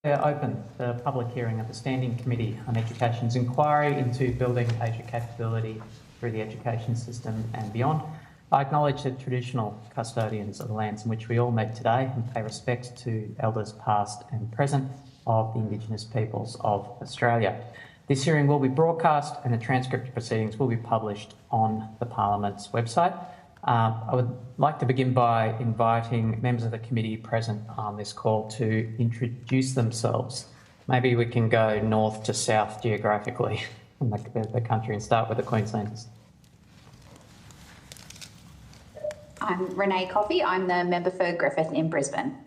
Open the public hearing of the Standing Committee on Education's inquiry into building Asia capability through the education system and beyond. I acknowledge the traditional custodians of the lands in which we all meet today and pay respect to elders past and present of the Indigenous peoples of Australia. This hearing will be broadcast and a transcript of proceedings will be published on the Parliament's website. I would like to begin by inviting members of the committee present on this call to introduce themselves. Maybe we can go north to south geographically in the country and start with the Queenslanders. I'm Renee Coffey. I'm the member for Griffith in Brisbane.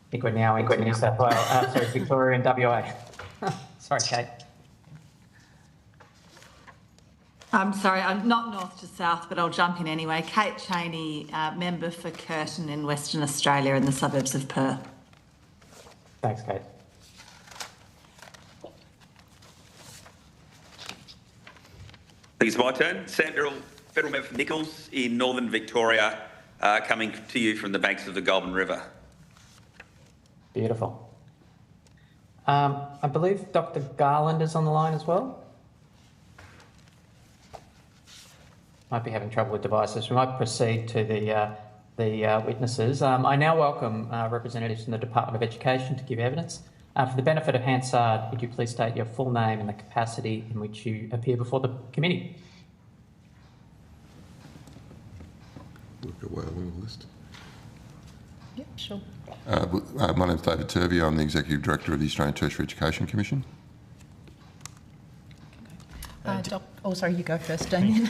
I think we're now into New South Wales, Victoria and WA. Sorry, Kate. I'm sorry, I'm not north to south, but I'll jump in anyway. Kate Cheney, member for Curtin in Western Australia in the suburbs of Perth. Thanks, Kate. I think it's my turn. Sam Birrell, Federal Member for Nichols in Northern Victoria, coming to you from the banks of the Goulburn River. Beautiful. I believe Dr. Garland is on the line as well. Might be having trouble with devices. We might proceed to the witnesses. I now welcome representatives from the Department of Education to give evidence. For the benefit of Hansard, would you please state your full name and the capacity in which you appear before the committee? Work our way along the list. Yep, sure. My name's David Turvey. I'm the Executive Director of the Australian Tertiary Education Commission. Sorry, you go first, Damien.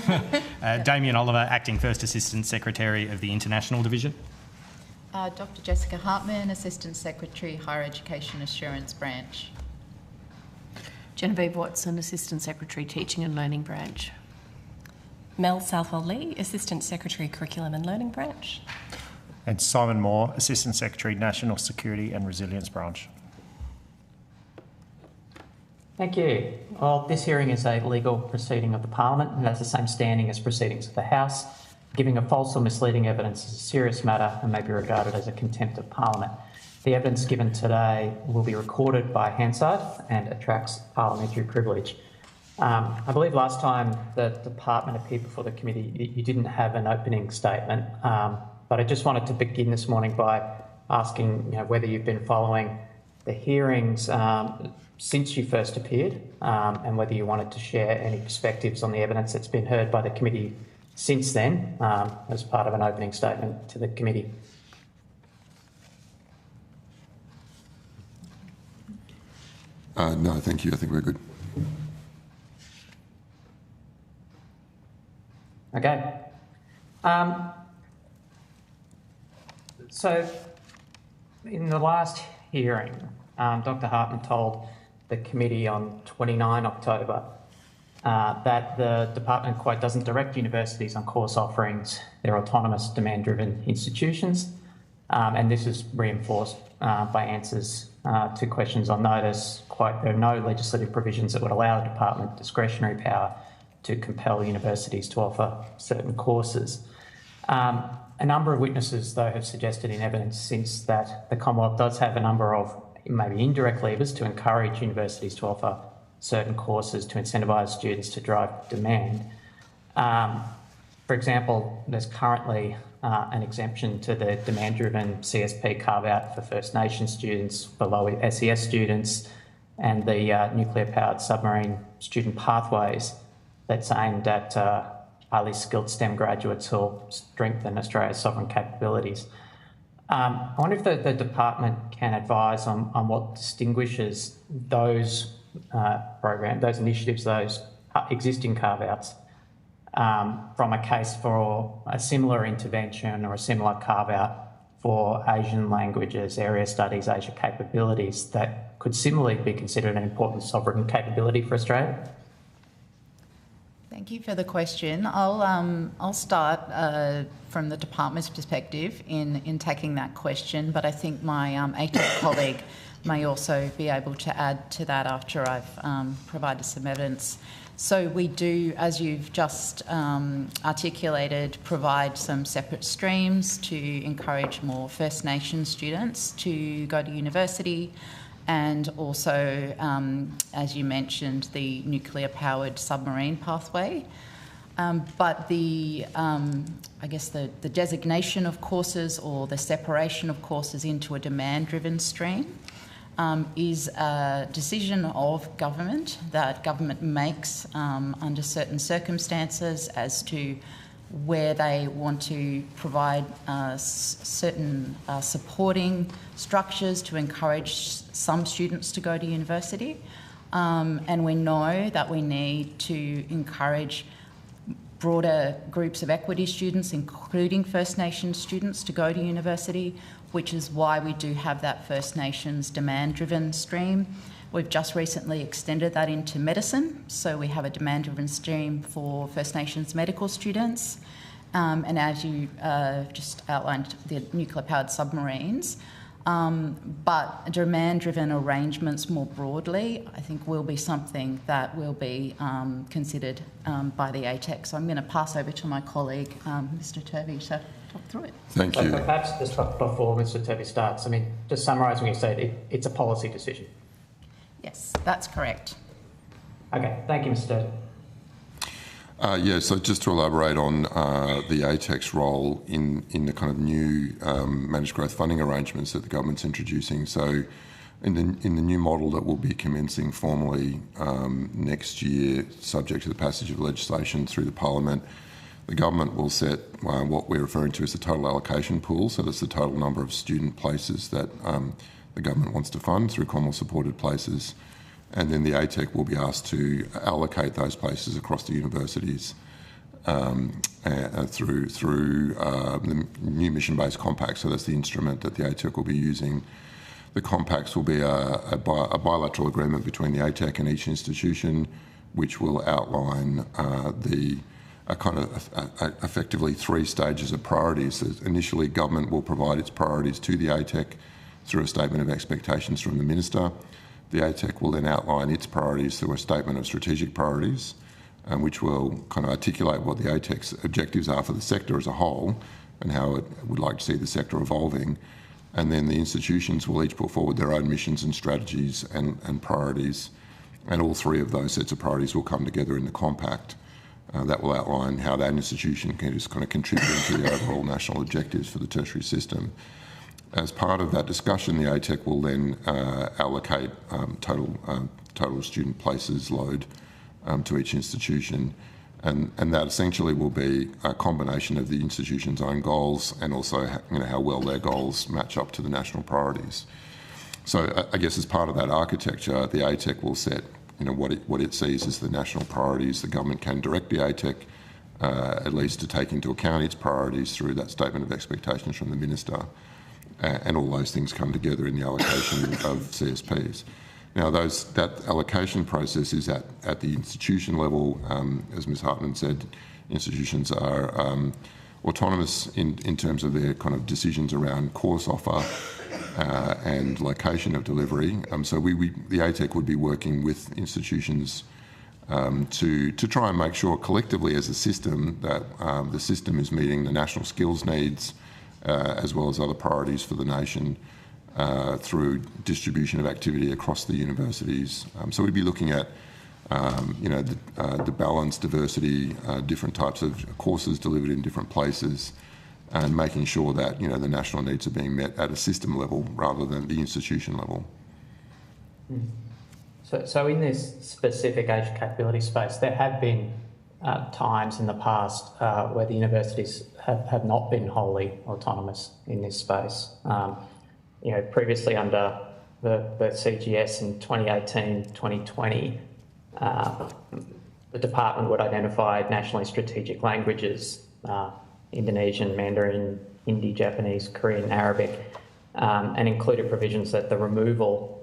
Damien Oliver, Acting First Assistant Secretary of the International Division. Dr. Jessica Hartman, Assistant Secretary, Higher Education Assurance Branch. Genevieve Watson, Assistant Secretary, Teaching and Learning Branch. Mel Southwell-Lee, Assistant Secretary, Curriculum and Learning Branch. And Simon Moore, Assistant Secretary, National Security and Resilience Branch. Thank you. Well, this hearing is a legal proceeding of the Parliament and has the same standing as proceedings of the House. Giving a false or misleading evidence is a serious matter and may be regarded as a contempt of Parliament. The evidence given today will be recorded by Hansard and attracts parliamentary privilege. I believe last time the department appeared before the committee, you didn't have an opening statement, but I just wanted to begin this morning by asking whether you've been following the hearings since you first appeared and whether you wanted to share any perspectives on the evidence that's been heard by the committee since then as part of an opening statement to the committee. No, thank you. I think we're good. Okay. So in the last hearing, Dr. Hartman told the committee on 29 October that the department quite doesn't direct universities on course offerings. They're autonomous, demand-driven institutions, and this is reinforced by answers to questions on notice. Quite, there are no legislative provisions that would allow the department discretionary power to compel universities to offer certain courses. A number of witnesses, though, have suggested in evidence since that the Commonwealth does have a number of maybe indirect levers to encourage universities to offer certain courses to incentivise students to drive demand. For example, there's currently an exemption to the demand-driven CSP carve-out for First Nations students, below SES students, and the nuclear-powered submarine student pathways that's aimed at highly skilled STEM graduates who'll strengthen Australia's sovereign capabilities. I wonder if the department can advise on what distinguishes those programs, those initiatives, those existing carve-outs from a case for a similar intervention or a similar carve-out for Asian languages, area studies, Asia capabilities that could similarly be considered an important sovereign capability for Australia? Thank you for the question. I'll start from the department's perspective in taking that question, but I think my ATEC colleague may also be able to add to that after I've provided some evidence. So we do, as you've just articulated, provide some separate streams to encourage more First Nations students to go to university, and also, as you mentioned, the nuclear-powered submarine pathway. But I guess the designation of courses or the separation of courses into a demand-driven stream is a decision of government that government makes under certain circumstances as to where they want to provide certain supporting structures to encourage some students to go to university. And we know that we need to encourage broader groups of equity students, including First Nations students, to go to university, which is why we do have that First Nations demand-driven stream. We've just recently extended that into medicine, so we have a demand-driven stream for First Nations medical students. And as you just outlined, the nuclear-powered submarines. But demand-driven arrangements more broadly, I think, will be something that will be considered by the ATEC. So I'm going to pass over to my colleague, Mr. Turvey, to talk through it. Thank you. Perhaps just before Mr. Turvey starts, I mean, just summarising what you said, it's a policy decision. Yes, that's correct. Okay, thank you, Mr. Turvey. So just to elaborate on the ATEC's role in the kind of new managed growth funding arrangements that the government's introducing. So in the new model that will be commencing formally next year, subject to the passage of legislation through the Parliament, the government will set what we're referring to as the total allocation pool. So that's the total number of student places that the government wants to fund through Commonwealth supported places. And then the ATEC will be asked to allocate those places across the universities through the new mission-based compact. So that's the instrument that the ATEC will be using. The compacts will be a bilateral agreement between the ATEC and each institution, which will outline effectively 3 stages of priorities. So initially, government will provide its priorities to the ATEC through a statement of expectations from the Minister. The ATEC will then outline its priorities through a statement of strategic priorities, which will kind of articulate what the ATEC's objectives are for the sector as a whole and how it would like to see the sector evolving. And then the institutions will each put forward their own missions and strategies and priorities, and all 3 of those sets of priorities will come together in the compact. That will outline how that institution can just kind of contribute to the overall national objectives for the tertiary system. As part of that discussion, the ATEC will then allocate total student places load to each institution, and that essentially will be a combination of the institution's own goals and also how well their goals match up to the national priorities. So I guess as part of that architecture, the ATEC will set what it sees as the national priorities. The government can direct the ATEC at least to take into account its priorities through that statement of expectations from the Minister. And all those things come together in the allocation of CSPs. Now, that allocation process is at the institution level. As Ms Hartman said, institutions are autonomous in terms of their kind of decisions around course offer and location of delivery. So the ATEC would be working with institutions to try and make sure collectively as a system that the system is meeting the national skills needs as well as other priorities for the nation through distribution of activity across the universities. So we'd be looking at, the balance, diversity, different types of courses delivered in different places, and making sure that the national needs are being met at a system level rather than the institution level. So in this specific age capability space, there have been times in the past where the universities have not been wholly autonomous in this space. Previously under the CGS in 2018-2020, the department would identify nationally strategic languages, Indonesian, Mandarin, Hindi, Japanese, Korean, Arabic, and included provisions that the removal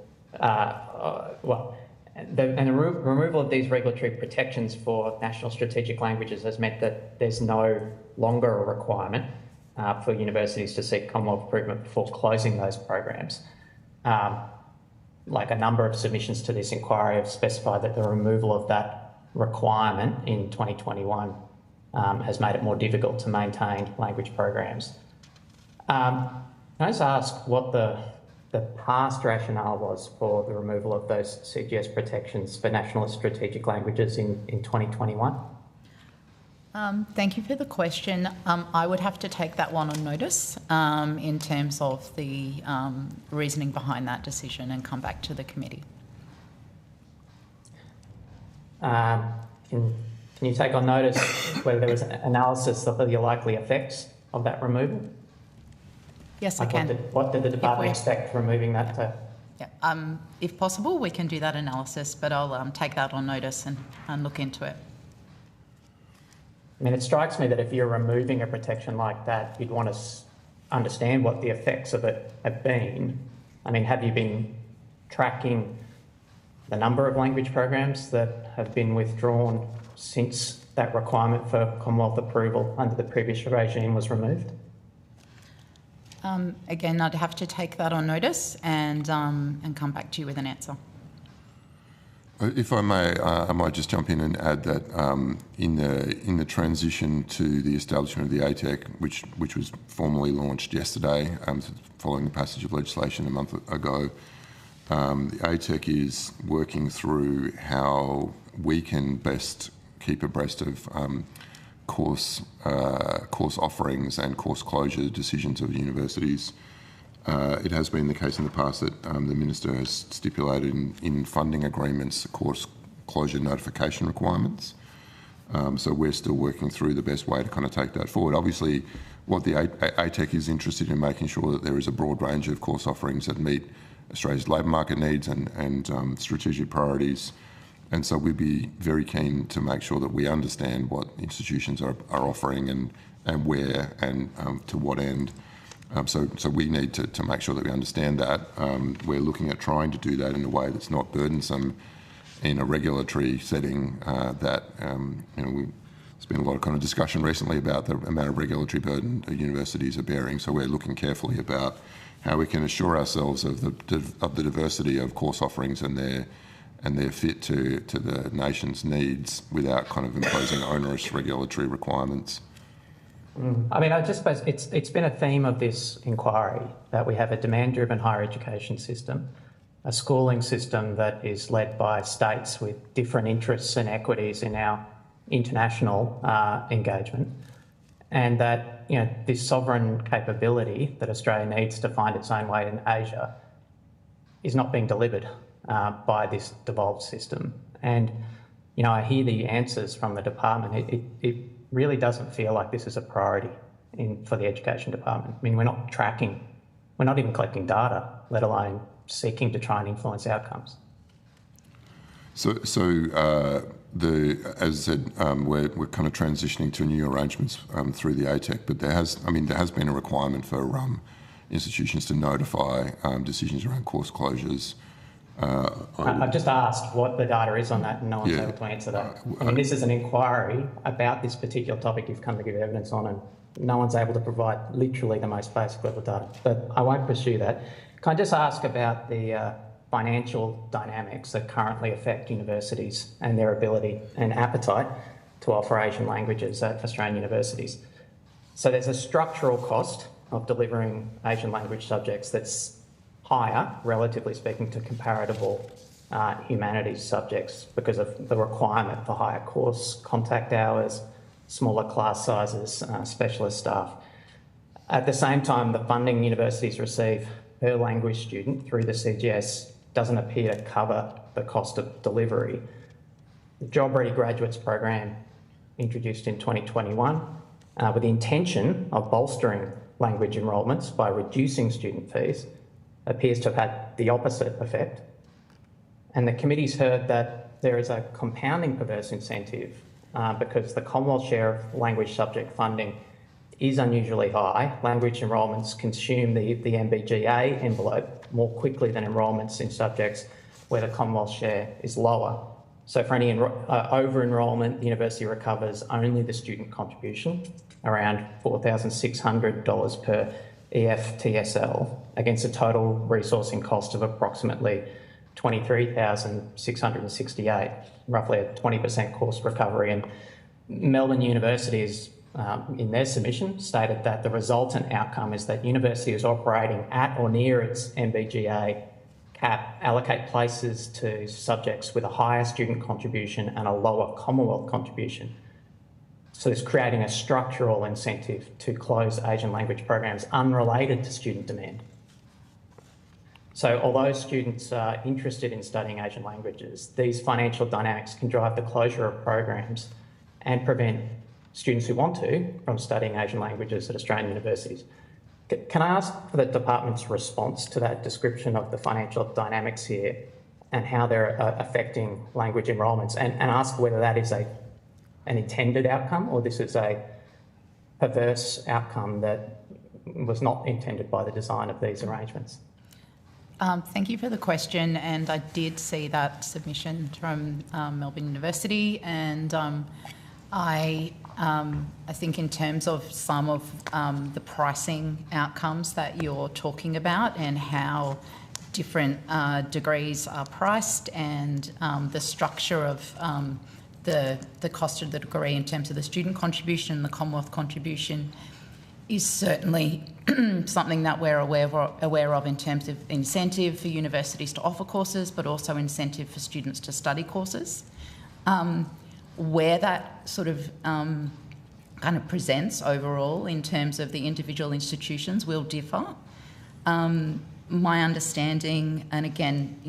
removal of these regulatory protections for national strategic languages has meant that there's no longer a requirement for universities to seek Commonwealth approval before closing those programs. Like a number of submissions to this inquiry have specified that the removal of that requirement in 2021 has made it more difficult to maintain language programs. Can I just ask what the past rationale was for the removal of those CGS protections for national strategic languages in 2021? Thank you for the question. I would have to take that one on notice in terms of the reasoning behind that decision and come back to the committee. Can you take on notice whether there was an analysis of the likely effects of that removal? Yes, I can. What did the department expect removing that to? Yeah. If possible, we can do that analysis, but I'll take that on notice and look into it. I mean, it strikes me that if you're removing a protection like that, you'd want to understand what the effects of it have been. I mean, have you been tracking the number of language programs that have been withdrawn since that requirement for Commonwealth approval under the previous regime was removed? Again, I'd have to take that on notice and come back to you with an answer. If I may, I might just jump in and add that in the transition to the establishment of the ATEC, which was formally launched yesterday, following the passage of legislation a month ago, the ATEC is working through how we can best keep abreast of course offerings and course closure decisions of universities. It has been the case in the past that the Minister has stipulated in funding agreements course closure notification requirements. So we're still working through the best way to kind of take that forward. Obviously, what the ATEC is interested in making sure that there is a broad range of course offerings that meet Australia's labour market needs and strategic priorities. And so we'd be very keen to make sure that we understand what institutions are offering and where and to what end. So we need to make sure that we understand that. We're looking at trying to do that in a way that's not burdensome in a regulatory setting. There's been a lot of kind of discussion recently about the amount of regulatory burden that universities are bearing. So we're looking carefully about how we can assure ourselves of the diversity of course offerings and their fit to the nation's needs without kind of imposing onerous regulatory requirements. I mean, I just suppose it's been a theme of this inquiry that we have a demand-driven higher education system, a schooling system that is led by states with different interests and equities in our international engagement, and that this sovereign capability that Australia needs to find its own way in Asia is not being delivered by this devolved system. And I hear the answers from the department. It really doesn't feel like this is a priority for the Education Department. I mean, we're not tracking, we're not even collecting data, let alone seeking to try and influence outcomes. As I said, we're kind of transitioning to new arrangements through the ATEC, but there has been a requirement for institutions to notify decisions around course closures. I've just asked what the data is on that and no one's able to answer that. I mean, this is an inquiry about this particular topic you've come to give evidence on, and no one's able to provide literally the most basic level of data. But I won't pursue that. Can I just ask about the financial dynamics that currently affect universities and their ability and appetite to offer Asian languages at Australian universities? So there's a structural cost of delivering Asian language subjects that's higher, relatively speaking, to comparable humanities subjects because of the requirement for higher course contact hours, smaller class sizes, specialist staff. At the same time, the funding universities receive per language student through the CGS doesn't appear to cover the cost of delivery. The Job Ready Graduates program introduced in 2021 with the intention of bolstering language enrolments by reducing student fees appears to have had the opposite effect. And the committee's heard that there is a compounding perverse incentive because the Commonwealth share of language subject funding is unusually high. Language enrolments consume the MBGA envelope more quickly than enrolments in subjects where the Commonwealth share is lower. So for any over-enrolment, the university recovers only the student contribution, around $4,600 per EFTSL, against a total resourcing cost of approximately 23,668, roughly a 20% course recovery. And Melbourne University's, in their submission, stated that the resultant outcome is that university is operating at or near its MBGA cap, allocate places to subjects with a higher student contribution and a lower Commonwealth contribution. So it's creating a structural incentive to close Asian language programs unrelated to student demand. So although students are interested in studying Asian languages, these financial dynamics can drive the closure of programs and prevent students who want to from studying Asian languages at Australian universities. Can I ask for the department's response to that description of the financial dynamics here and how they're affecting language enrolments, and ask whether that is an intended outcome or this is a perverse outcome that was not intended by the design of these arrangements? Thank you for the question, and I did see that submission from Melbourne University, and I think in terms of some of the pricing outcomes that you're talking about and how different degrees are priced and the structure of the cost of the degree in terms of the student contribution and the Commonwealth contribution is certainly something that we're aware of in terms of incentive for universities to offer courses, but also incentive for students to study courses. Where that sort of kind of presents overall in terms of the individual institutions will differ. My understanding, and again,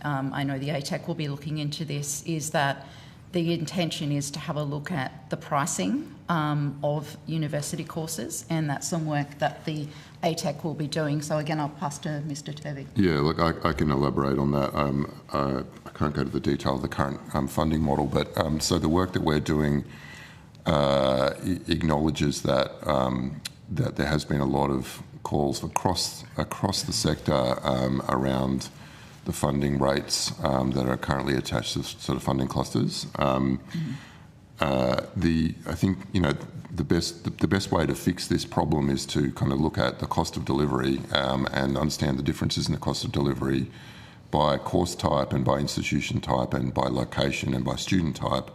I know the ATEC will be looking into this, is that the intention is to have a look at the pricing of university courses, and that's some work that the ATEC will be doing. So again, I'll pass to Mr. Turvey. Yeah, look, I can elaborate on that. I can't go to the detail of the current funding model, but so the work that we're doing acknowledges that that there has been a lot of calls across the sector around the funding rates that are currently attached to sort of funding clusters. I think the best way to fix this problem is to kind of look at the cost of delivery and understand the differences in the cost of delivery by course type and by institution type and by location and by student type,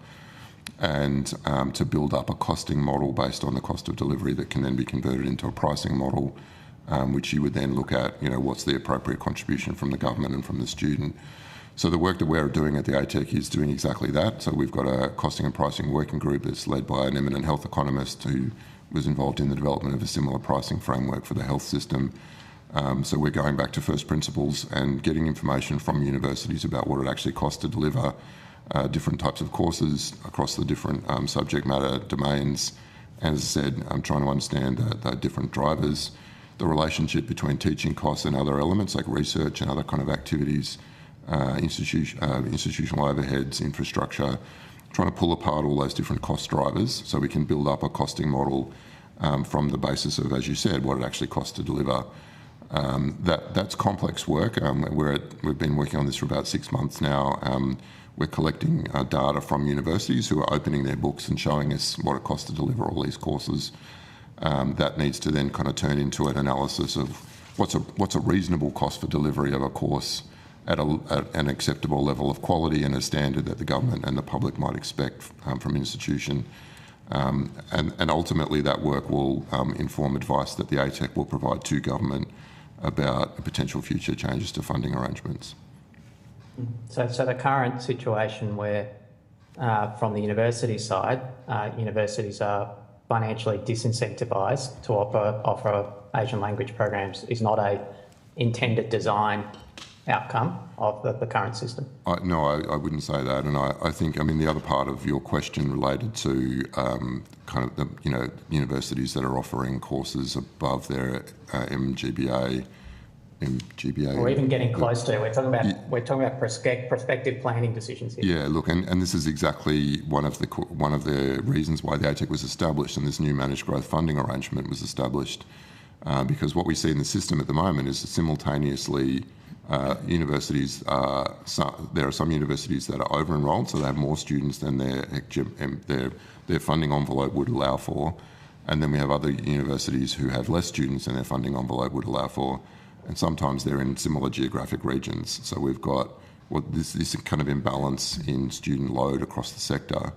and to build up a costing model based on the cost of delivery that can then be converted into a pricing model, which you would then look at, what's the appropriate contribution from the government and from the student. So the work that we're doing at the ATEC is doing exactly that. So we've got a costing and pricing working group that's led by an eminent health economist who was involved in the development of a similar pricing framework for the health system. So we're going back to first principles and getting information from universities about what it actually costs to deliver different types of courses across the different subject matter domains. And as I said, I'm trying to understand the different drivers, the relationship between teaching costs and other elements like research and other kind of activities, institutional overheads, infrastructure, trying to pull apart all those different cost drivers so we can build up a costing model from the basis of, as you said, what it actually costs to deliver. That's complex work. We've been working on this for about 6 months now. We're collecting data from universities who are opening their books and showing us what it costs to deliver all these courses. That needs to then kind of turn into an analysis of what's a reasonable cost for delivery of a course at an acceptable level of quality and a standard that the government and the public might expect from an institution. And ultimately that work will inform advice that the ATEC will provide to government about potential future changes to funding arrangements. So the current situation where, from the university side, universities are financially disincentivised to offer Asian language programs is not a intended design outcome of the current system? No, I wouldn't say that. And I think, the other part of your question related to kind of the, universities that are offering courses above their MGBA. Or even getting close to. We're talking about prospective planning decisions here. Yeah, look, and this is exactly one of the reasons why the ATEC was established and this new managed growth funding arrangement was established, because what we see in the system at the moment is that simultaneously universities there are some universities that are over-enrolled, so they have more students than their funding envelope would allow for, and then we have other universities who have less students than their funding envelope would allow for. And sometimes they're in similar geographic regions. So we've got this kind of imbalance in student load across the sector.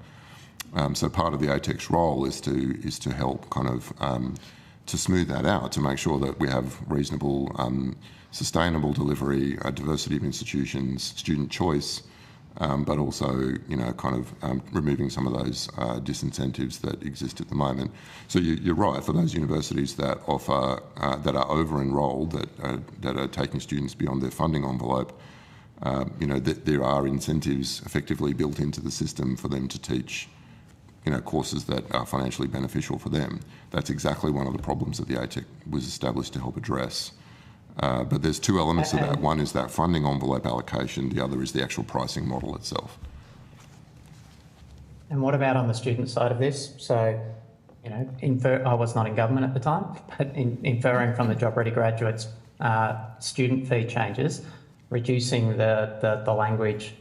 So part of the ATEC's role is to help kind of to smooth that out, to make sure that we have reasonable, sustainable delivery, diversity of institutions, student choice, but also, kind of removing some of those disincentives that exist at the moment. So you're right, for those universities that offer, that are over-enrolled, that are taking students beyond their funding envelope, there are incentives effectively built into the system for them to teach courses that are financially beneficial for them. That's exactly one of the problems that the ATEC was established to help address. But there's two elements to that. One is that funding envelope allocation. The other is the actual pricing model itself. And what about on the student side of this? So, I was not in government at the time, but inferring from the Job Ready Graduates student fee changes, reducing the language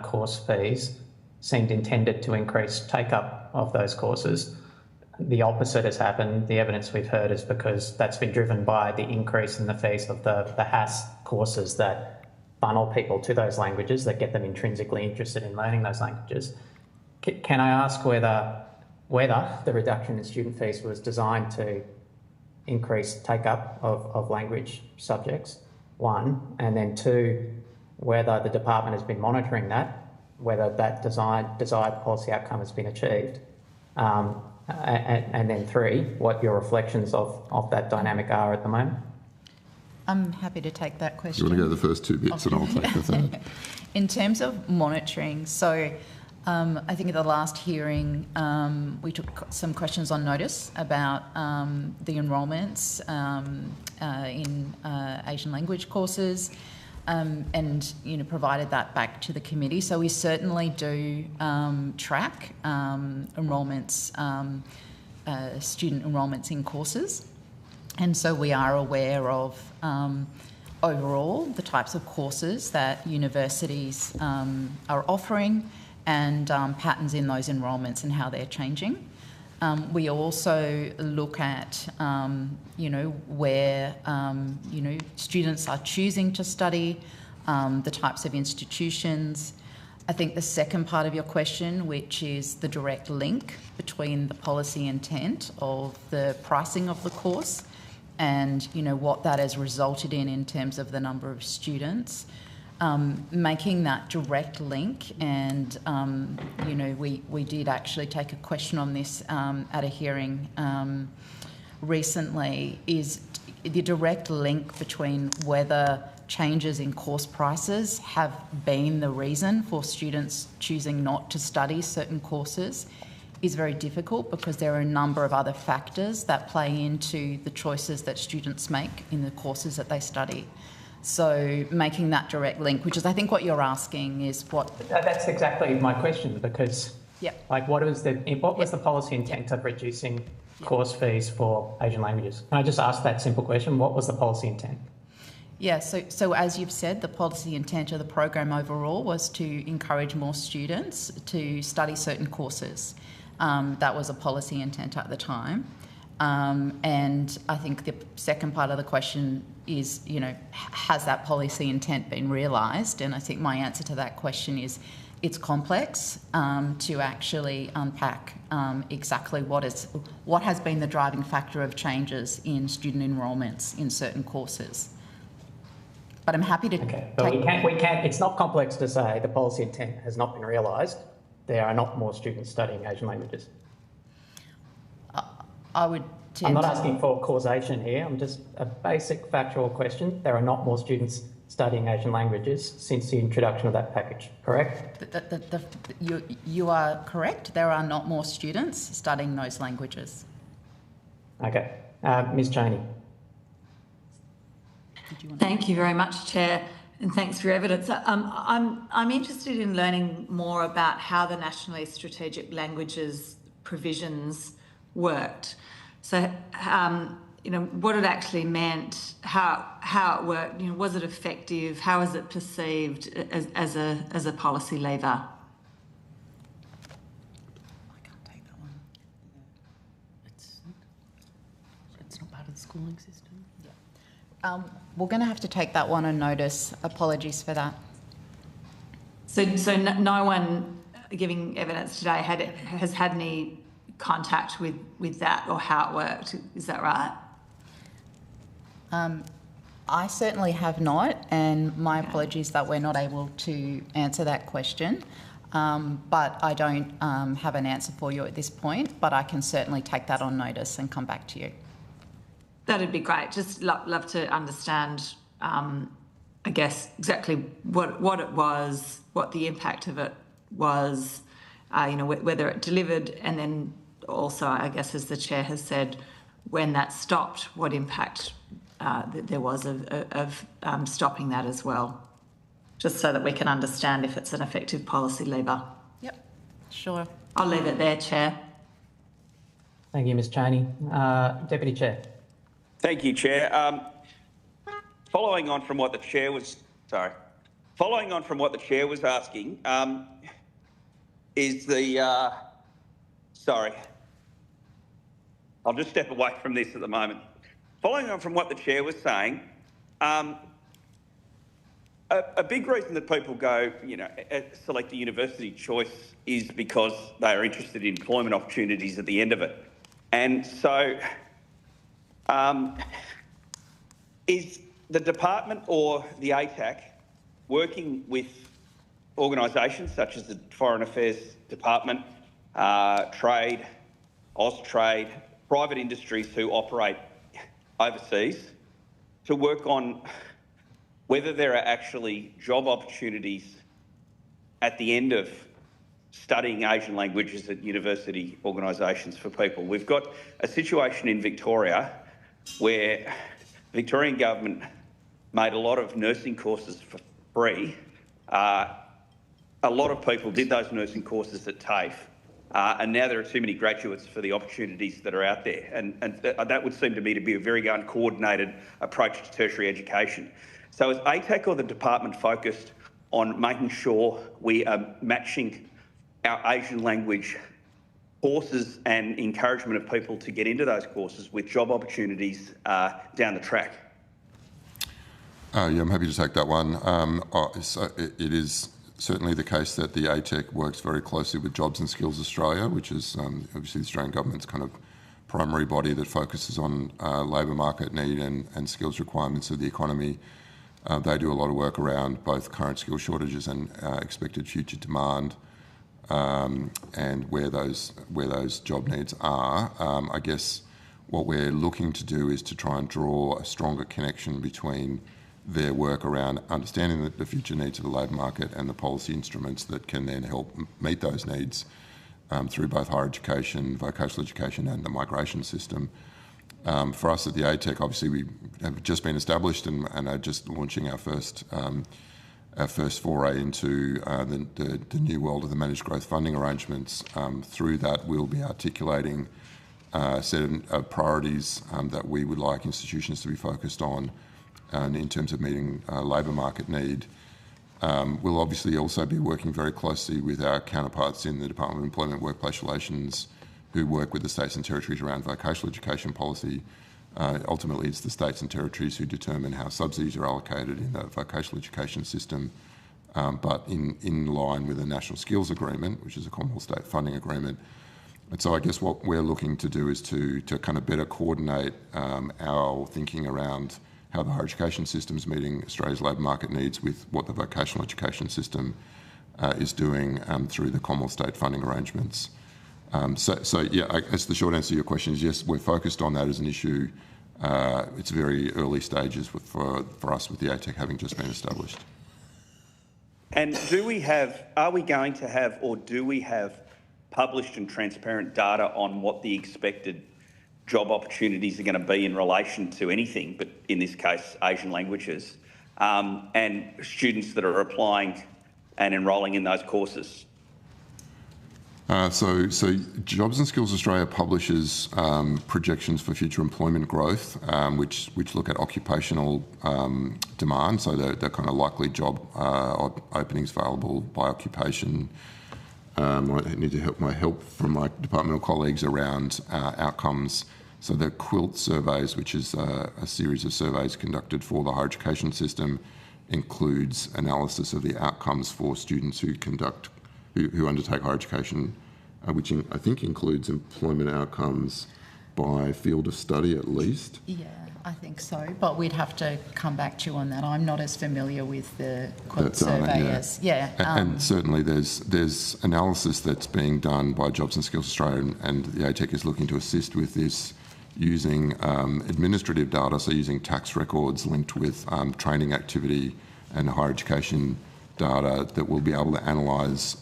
course fees seemed intended to increase take-up of those courses. The opposite has happened. The evidence we've heard is because that's been driven by the increase in the fees of the HASS courses that funnel people to those languages, that get them intrinsically interested in learning those languages. Can I ask whether the reduction in student fees was designed to increase take-up of language subjects, one, and then two, whether the department has been monitoring that, whether that desired policy outcome has been achieved, and then three, what your reflections of that dynamic are at the moment? I'm happy to take that question. You want to go the first two bits and I'll take the third. In terms of monitoring, so I think at the last hearing we took some questions on notice about the enrolments in Asian language courses. And provided that back to the committee. So we certainly do track enrolments, student enrolments in courses, and so we are aware of overall the types of courses that universities are offering and patterns in those enrolments and how they're changing. We also look at, where, students are choosing to study, the types of institutions. I think the second part of your question, which is the direct link between the policy intent of the pricing of the course and, what that has resulted in terms of the number of students. Making that direct link, and we did actually take a question on this at a hearing recently, is the direct link between whether changes in course prices have been the reason for students choosing not to study certain courses is very difficult, because there are a number of other factors that play into the choices that students make in the courses that they study. So making that direct link, which is I think what you're asking, is what... That's exactly my question, because what was the policy intent of reducing course fees for Asian languages? Can I just ask that simple question? What was the policy intent? Yeah, so as you've said, the policy intent of the program overall was to encourage more students to study certain courses. That was a policy intent at the time. And I think the second part of the question is, has that policy intent been realised? And I think my answer to that question is it's complex to actually unpack exactly what has been the driving factor of changes in student enrolments in certain courses. But I'm happy to... Okay, but we can't, it's not complex to say the policy intent has not been realised. There are not more students studying Asian languages. I would I'm not asking for causation here. I'm just a basic factual question. There are not more students studying Asian languages since the introduction of that package, correct? You are correct. There are not more students studying those languages. Okay. Ms Cheney. Thank you very much, Chair, and thanks for your evidence. I'm interested in learning more about how the nationally strategic languages provisions worked. So, what it actually meant, how it worked, was it effective, how is it perceived as a policy lever? I can't take that one. It's not part of the schooling system. We're going to have to take that one on notice. Apologies for that. So no one giving evidence today has had any contact with that or how it worked. Is that right? I certainly have not, and my apologies that we're not able to answer that question. But I don't have an answer for you at this point, but I can certainly take that on notice and come back to you. That'd be great. Just love to understand, I guess, exactly what it was, what the impact of it was, whether it delivered, and then also, I guess, as the chair has said, when that stopped, what impact there was of stopping that as well, just so that we can understand if it's an effective policy lever. Yep, sure. I'll leave it there, Chair. Thank you, Ms Chaney. Deputy Chair. Thank you, Chair. Following on from what the Chair was asking, is the sorry, I'll just step away from this at the moment. Following on from what the Chair was saying, a big reason that people go, select a university choice is because they are interested in employment opportunities at the end of it. And so is the department or the ATAC working with organisations such as the Foreign Affairs Department, Trade, Austrade, private industries who operate overseas to work on whether there are actually job opportunities at the end of studying Asian languages at university organisations for people? We've got a situation in Victoria where the Victorian government made a lot of nursing courses for free. A lot of people did those nursing courses at TAFE, and now there are too many graduates for the opportunities that are out there. And that would seem to me to be a very uncoordinated approach to tertiary education. So is ATAC or the department focused on making sure we are matching our Asian language courses and encouragement of people to get into those courses with job opportunities down the track? Yeah, I'm happy to take that one. So it is certainly the case that the ATEC works very closely with Jobs and Skills Australia, which is obviously the Australian government's kind of primary body that focuses on labour market need and skills requirements of the economy. They do a lot of work around both current skill shortages and expected future demand, and where those job needs are. I guess what we're looking to do is to try and draw a stronger connection between their work around understanding the future needs of the labour market and the policy instruments that can then help meet those needs through both higher education, vocational education and the migration system. For us at the ATEC, obviously we have just been established and are just launching our first foray into the new world of the managed growth funding arrangements. Through that, we'll be articulating a set of priorities that we would like institutions to be focused on in terms of meeting labour market need. We'll obviously also be working very closely with our counterparts in the Department of Employment and Workplace Relations who work with the states and territories around vocational education policy. Ultimately, it's the states and territories who determine how subsidies are allocated in the vocational education system, but in line with the National Skills Agreement, which is a Commonwealth State Funding Agreement. And so I guess what we're looking to do is to kind of better coordinate our thinking around how the higher education system is meeting Australia's labour market needs with what the vocational education system is doing through the Commonwealth State funding arrangements. So yeah, I guess the short answer to your question is yes, we're focused on that as an issue. It's very early stages for us with the ATEC having just been established. And are we going to have, or do we have published and transparent data on what the expected job opportunities are going to be in relation to anything, but in this case, Asian languages, and students that are applying and enrolling in those courses? So Jobs and Skills Australia publishes projections for future employment growth, which look at occupational demand, so the kind of likely job openings available by occupation. I need to help from my departmental colleagues around outcomes. So the QUILT surveys, which is a series of surveys conducted for the higher education system, includes analysis of the outcomes for students who undertake higher education, which I think includes employment outcomes by field of study at least. Yeah, I think so, but we'd have to come back to you on that. I'm not as familiar with the quad survey as, And certainly there's analysis that's being done by Jobs and Skills Australia, and the ATEC is looking to assist with this using administrative data, so using tax records linked with training activity and higher education data that will be able to analyse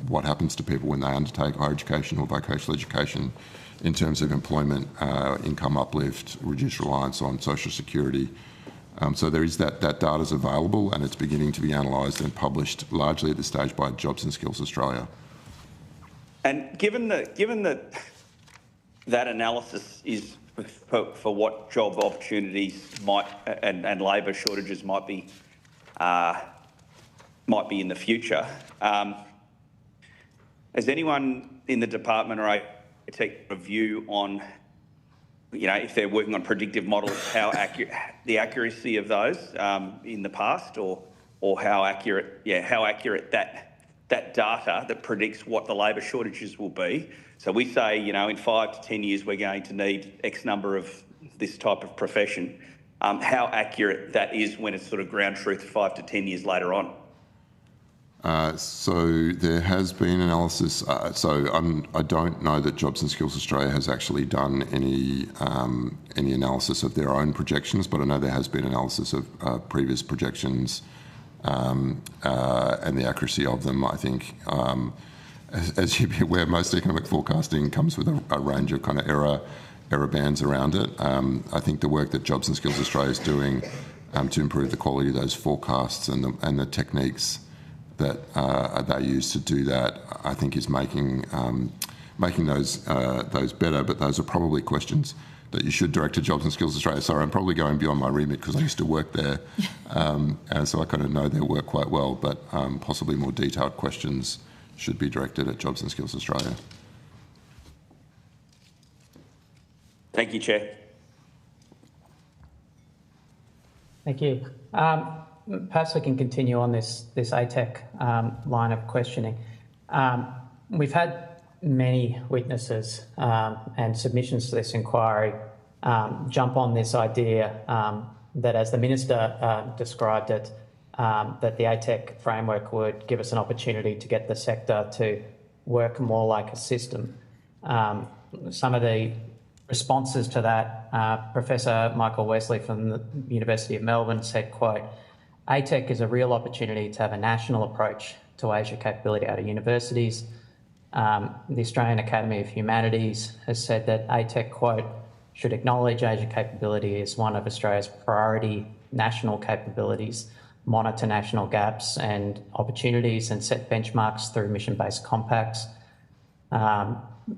what happens to people when they undertake higher education or vocational education in terms of employment, income uplift, reduced reliance on social security. So there is that data is available, and it's beginning to be analysed and published largely at this stage by Jobs and Skills Australia. And given that analysis is for what job opportunities might and labour shortages might be in the future, has anyone in the department or take a view on, if they're working on predictive models, how accurate the accuracy of those in the past, or how accurate that data that predicts what the labour shortages will be? So we say, in 5 to 10 years we're going to need X number of this type of profession. How accurate that is when it's sort of ground truth 5 to 10 years later on? So there has been analysis. I don't know that Jobs and Skills Australia has actually done any analysis of their own projections, but I know there has been analysis of previous projections and the accuracy of them. I think, as you'd be aware, most economic forecasting comes with a range of kind of error bands around it. I think the work that Jobs and Skills Australia is doing to improve the quality of those forecasts and the techniques that they use to do that, I think, is making those better. But those are probably questions that you should direct to Jobs and Skills Australia. Sorry, I'm probably going beyond my remit because I used to work there, and so I kind of know their work quite well. But possibly more detailed questions should be directed at Jobs and Skills Australia. Thank you, Chair. Thank you. Perhaps we can continue on this ATEC line of questioning. We've had many witnesses and submissions to this inquiry jump on this idea that, as the Minister described it, that the ATEC framework would give us an opportunity to get the sector to work more like a system. Some of the responses to that, Professor Michael Wesley from the University of Melbourne said, quote, ATEC is a real opportunity to have a national approach to Asia capability out of universities. The Australian Academy of Humanities has said that ATEC, quote, should acknowledge Asia capability as one of Australia's priority national capabilities, monitor national gaps and opportunities and set benchmarks through mission-based compacts.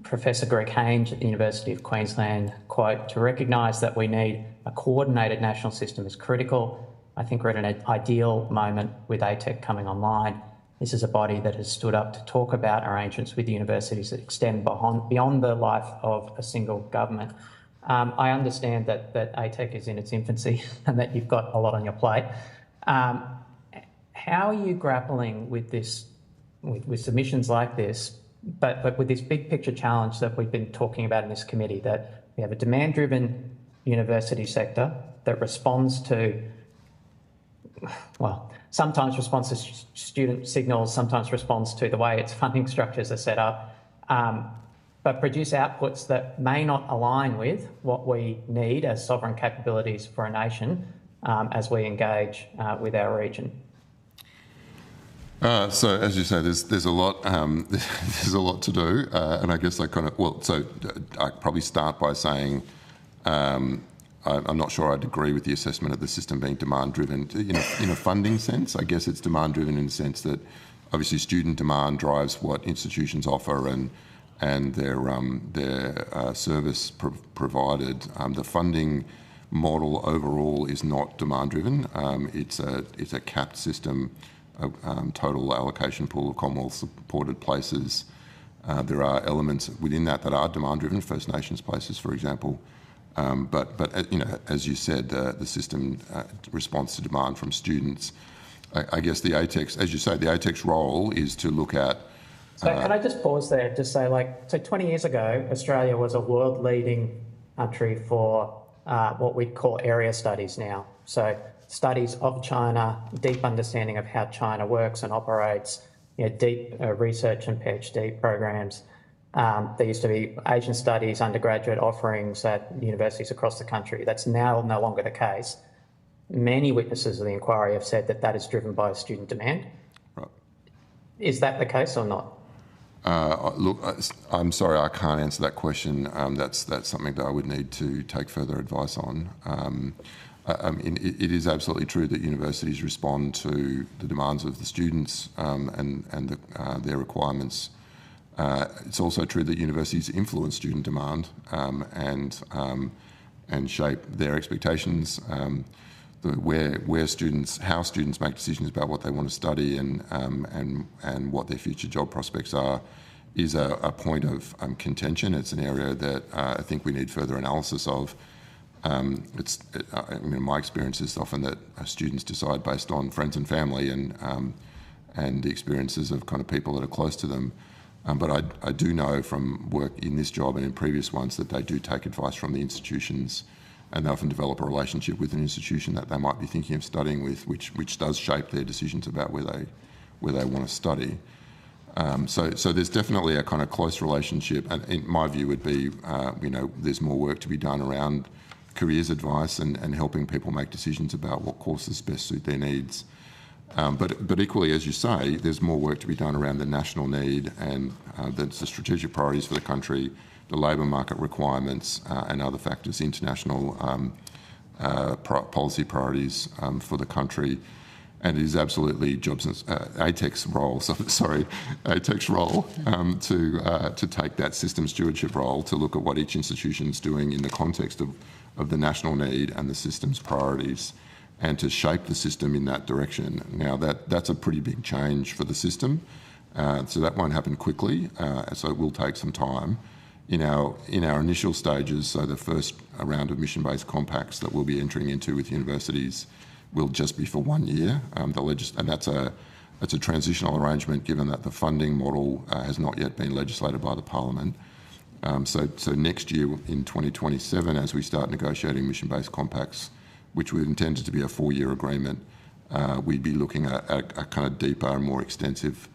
Professor Greg Haynes at the University of Queensland, quote, to recognise that we need a coordinated national system is critical. I think we're at an ideal moment with ATEC coming online. This is a body that has stood up to talk about arrangements with universities that extend beyond the life of a single government. I understand that ATEC is in its infancy and that you've got a lot on your plate. How are you grappling with this, with submissions like this, but with this big picture challenge that we've been talking about in this committee, that we have a demand-driven university sector that responds to, well, sometimes responds to student signals, sometimes responds to the way its funding structures are set up, but produce outputs that may not align with what we need as sovereign capabilities for a nation as we engage with our region? So, as you say, there's a lot there's a lot to do, and I guess I probably start by saying I'm not sure I'd agree with the assessment of the system being demand-driven. In a funding sense, I guess it's demand-driven in the sense that obviously student demand drives what institutions offer and their service provided. The funding model overall is not demand-driven. It's a capped system, total allocation pool of Commonwealth-supported places. There are elements within that are demand-driven, First Nations places, for example. But you know, as you said, the system responds to demand from students. I guess the ATEC's, as you say, the ATEC's role is to look at. So can I just pause there to say, so 20 years ago, Australia was a world-leading country for what we'd call area studies now. So studies of China, deep understanding of how China works and operates, you know, deep research and PhD programs. There used to be Asian studies undergraduate offerings at universities across the country. That's now no longer the case. Many witnesses of the inquiry have said that that is driven by student demand. Right. Is that the case or not? Look, I'm sorry, I can't answer that question. That's something that I would need to take further advice on. I mean, it is absolutely true that universities respond to the demands of the students and their requirements. It's also true that universities influence student demand and shape their expectations. How students make decisions about what they want to study and what their future job prospects are is a point of contention. It's an area that I think we need further analysis of. I mean, my experience is often that students decide based on friends and family and the experiences of kind of people that are close to them. But I do know from work in this job and in previous ones that they do take advice from the institutions, and they often develop a relationship with an institution that they might be thinking of studying with, which does shape their decisions about where they want to study. So there's definitely a kind of close relationship, and in my view would be, you know, there's more work to be done around careers advice and helping people make decisions about what courses best suit their needs. But equally, as you say, there's more work to be done around the national need and the strategic priorities for the country, the labour market requirements and other factors, international policy priorities for the country. And it is absolutely ATEC's role. ATEC's role to take that system stewardship role to look at what each institution is doing in the context of the national need and the system's priorities, and to shape the system in that direction. Now that's a pretty big change for the system, so that won't happen quickly. So it will take some time. In our initial stages, so the first round of mission-based compacts that we'll be entering into with universities will just be for 1 year. And that's a transitional arrangement, given that the funding model has not yet been legislated by the Parliament. So next year in 2027, as we start negotiating mission-based compacts, which we intended to be a 4-year agreement, we'd be looking at a kind of deeper and more extensive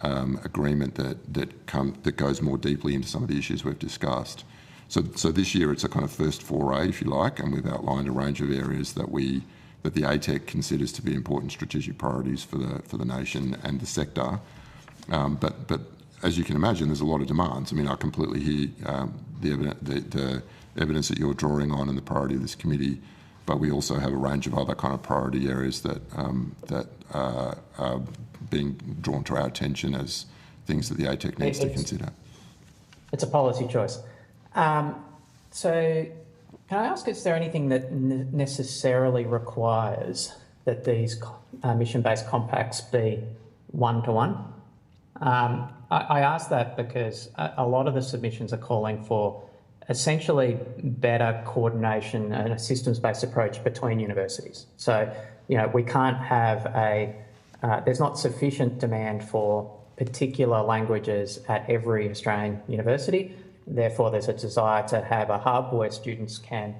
agreement that goes more deeply into some of the issues we've discussed. So this year it's a kind of first foray, if you like, and we've outlined a range of areas that the ATEC considers to be important strategic priorities for the nation and the sector. But as you can imagine, there's a lot of demands. I mean, I completely hear the evidence that you're drawing on and the priority of this committee, but we also have a range of other kind of priority areas that are being drawn to our attention as things that the ATEC needs to consider. It's a policy choice. So can I ask, is there anything that necessarily requires that these mission-based compacts be one-to-one? I ask that because a lot of the submissions are calling for essentially better coordination and a systems-based approach between universities. So, you know, we can't have there's not sufficient demand for particular languages at every Australian university. Therefore, there's a desire to have a hub where students can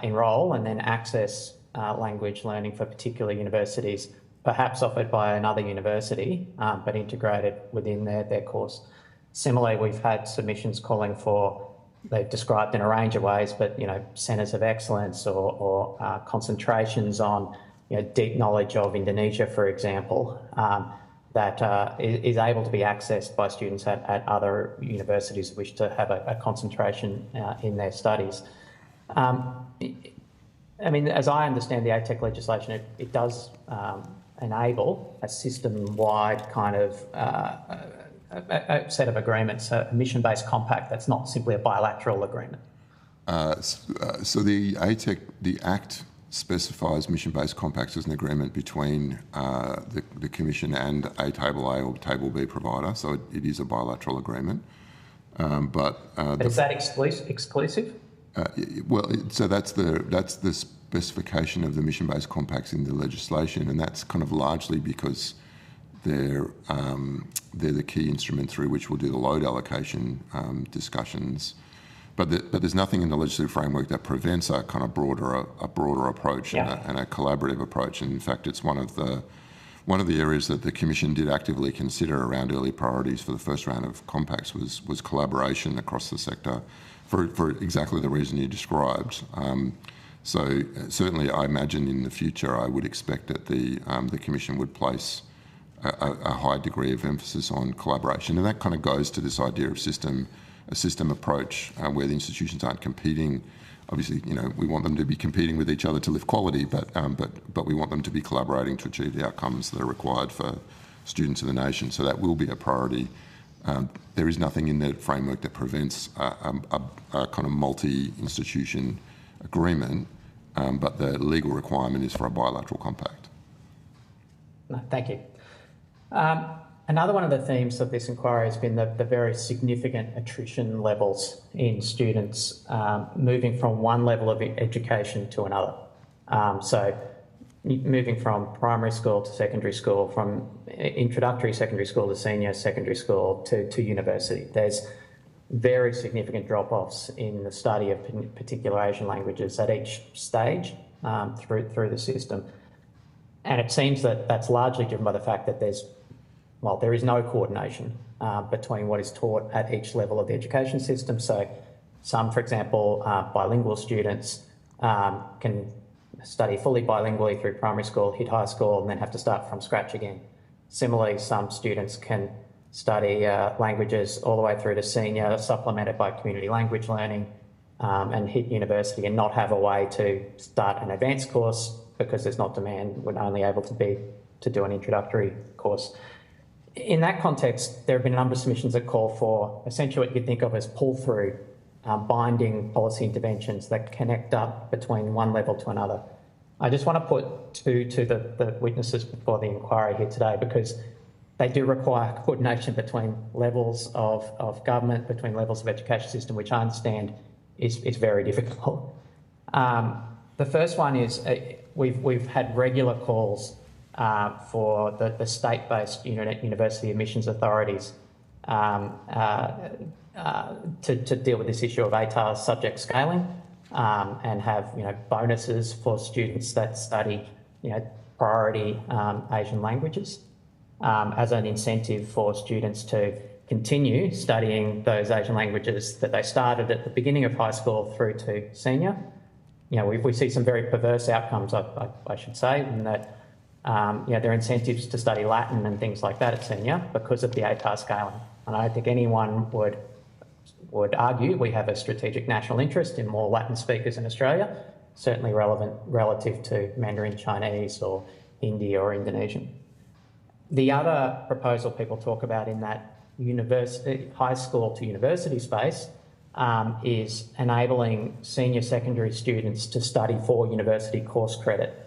enrol and then access language learning for particular universities, perhaps offered by another university, but integrated within their course. Similarly, we've had submissions calling for, they've described in a range of ways, but, you know, centres of excellence or concentrations on, you know, deep knowledge of Indonesia, for example, that is able to be accessed by students at other universities who wish to have a concentration in their studies. I mean, as I understand the ATEC legislation, it does enable a system-wide kind of a set of agreements, a mission-based compact that's not simply a bilateral agreement. So the ATEC, the Act specifies mission-based compacts as an agreement between the Commission and a Table A or Table B provider, so it is a bilateral agreement. But is that exclusive? So that's the specification of the mission-based compacts in the legislation, and that's kind of largely because they're the key instrument through which we'll do the load allocation discussions. But there's nothing in the legislative framework that prevents a kind of broader approach and a collaborative approach. And in fact, it's one of the areas that the Commission did actively consider around early priorities for the first round of compacts was collaboration across the sector for exactly the reason you described. So certainly, I imagine in the future, I would expect that the Commission would place a high degree of emphasis on collaboration, and that kind of goes to this idea of a system approach where the institutions aren't competing. Obviously, we want them to be competing with each other to lift quality, but we want them to be collaborating to achieve the outcomes that are required for students in the nation. So that will be a priority. There is nothing in the framework that prevents a kind of multi-institution agreement, but the legal requirement is for a bilateral compact. No, thank you. Another one of the themes of this inquiry has been the very significant attrition levels in students moving from one level of education to another. So moving from primary school to secondary school, from introductory secondary school to senior secondary school to university. There's very significant drop-offs in the study of particular Asian languages at each stage through the system. And it seems that that's largely driven by the fact that there is no coordination between what is taught at each level of the education system. So some, for example, bilingual students can study fully bilingually through primary school, hit high school, and then have to start from scratch again. Similarly, some students can study languages all the way through to senior, supplemented by community language learning, and hit university and not have a way to start an advanced course because there's not demand. We're only able to do an introductory course. In that context, there have been a number of submissions that call for essentially what you think of as pull-through, binding policy interventions that connect up between one level to another. I just want to put to the witnesses before the inquiry here today, because they do require coordination between levels of government, between levels of education system, which I understand is very difficult. The first one is we've had regular calls for the state-based university admissions authorities to deal with this issue of ATAR subject scaling and have bonuses for students that study priority Asian languages as an incentive for students to continue studying those Asian languages that they started at the beginning of high school through to senior. We see some very perverse outcomes, I should say, in that there are incentives to study Latin and things like that at senior because of the ATAR scaling. And I don't think anyone would argue we have a strategic national interest in more Latin speakers in Australia, certainly relevant relative to Mandarin Chinese or Hindi or Indonesian. The other proposal people talk about in that high school to university space is enabling senior secondary students to study for university course credit.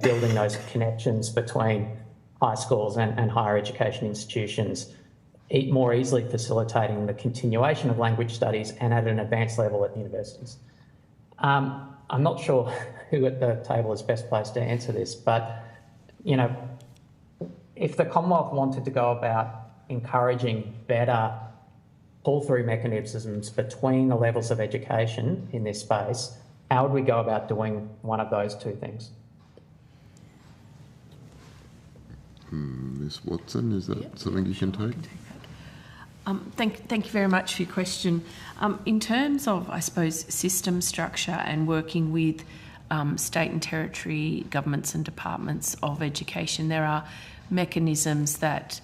Building those connections between high schools and higher education institutions, more easily facilitating the continuation of language studies and at an advanced level at universities. I'm not sure who at the table is best placed to answer this, but, if the Commonwealth wanted to go about encouraging better pull-through mechanisms between the levels of education in this space, how would we go about doing one of those two things? Ms. Watson, is that something you can take? Thank you very much for your question. In terms of, I suppose, system structure and working with state and territory governments and departments of education, there are mechanisms that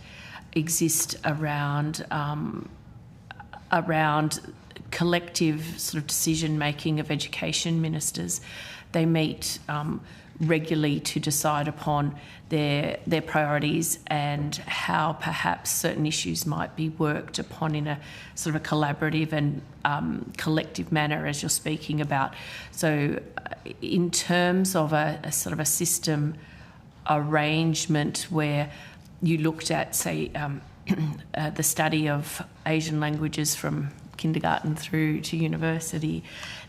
exist around collective sort of decision making of education ministers. They meet regularly to decide upon their priorities and how perhaps certain issues might be worked upon in a sort of a collaborative and collective manner, as you're speaking about. So in terms of a sort of a system arrangement where you looked at, say, the study of Asian languages from kindergarten through to university.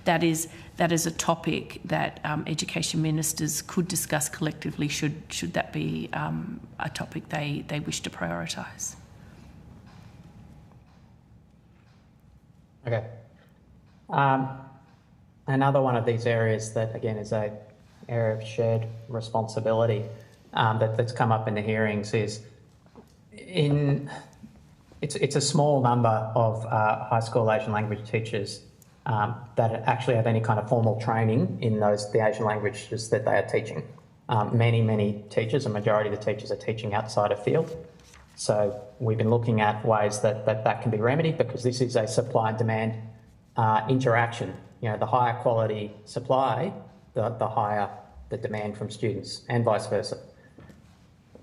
That is a topic that education ministers could discuss collectively should that be a topic they wish to prioritise. Okay. Another one of these areas that, again, is an area of shared responsibility that's come up in the hearings is it's a small number of high school Asian language teachers that actually have any kind of formal training in the Asian languages that they are teaching. Many teachers, a majority of the teachers, are teaching outside of field. So we've been looking at ways that can be remedied, because this is a supply and demand interaction. You know, the higher quality supply, the higher the demand from students, and vice versa.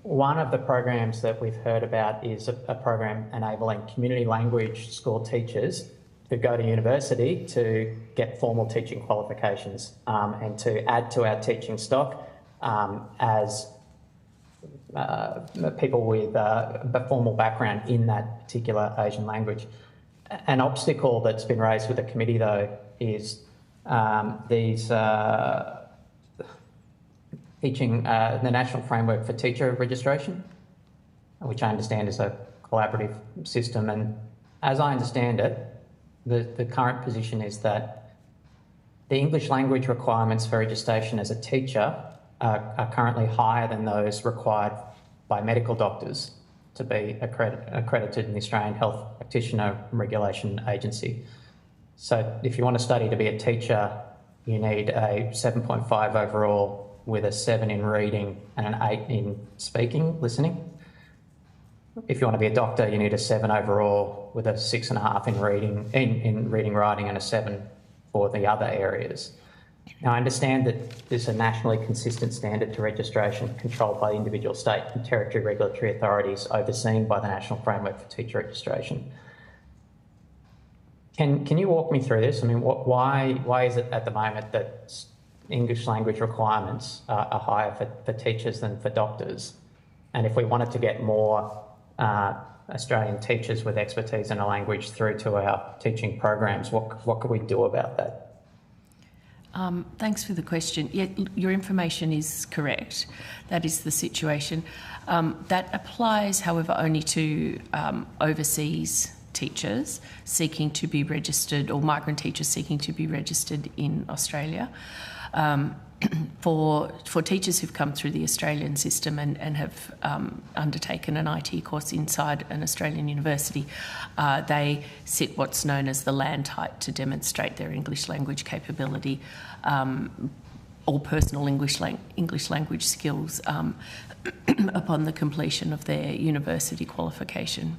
One of the programs that we've heard about is a program enabling community language school teachers who go to university to get formal teaching qualifications and to add to our teaching stock as people with a formal background in that particular Asian language. An obstacle that's been raised with the committee, though, is these teaching the National Framework for Teacher Registration, which I understand is a collaborative system. And as I understand it, the current position is that the English language requirements for registration as a teacher are currently higher than those required by medical doctors to be accredited in the Australian Health Practitioner Regulation Agency. So if you want to study to be a teacher, you need a 7.5 overall with a 7 in reading and an 8 in speaking, listening. If you want to be a doctor, you need a 7 overall with a 6.5 in reading, writing, and a 7 for the other areas. Now, I understand that there's a nationally consistent standard to registration controlled by individual state and territory regulatory authorities overseen by the National Framework for Teacher Registration. Can you walk me through this? I mean, why is it at the moment that English language requirements are higher for teachers than for doctors? And if we wanted to get more Australian teachers with expertise in a language through to our teaching programs, what could we do about that? Thanks for the question. Yeah, your information is correct. That is the situation. That applies, however, only to overseas teachers seeking to be registered, or migrant teachers seeking to be registered in Australia. For teachers who've come through the Australian system and have undertaken an IT course inside an Australian university, they sit what's known as the land height to demonstrate their English language capability or personal English language skills upon the completion of their university qualification.